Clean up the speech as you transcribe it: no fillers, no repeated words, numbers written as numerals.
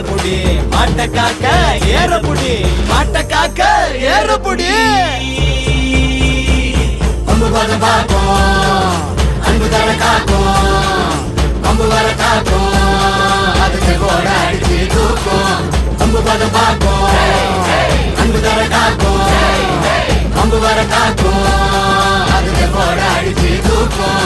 ஏறப்புடி மாட்ட காக்க ஏறப்புடி மாட்ட காக்க ஏறப்புடி அம்பு வர பார்க்கும் அன்பு தர காக்கும் அம்பு வர காக்கும் அதுக்கு போட அடிச்சு தூக்கும் அம்பு வர பார்க்கும் அன்பு தர காக்கும் அம்பு வர காக்கும் அதுக்கு போட அடிச்சு தூக்கும்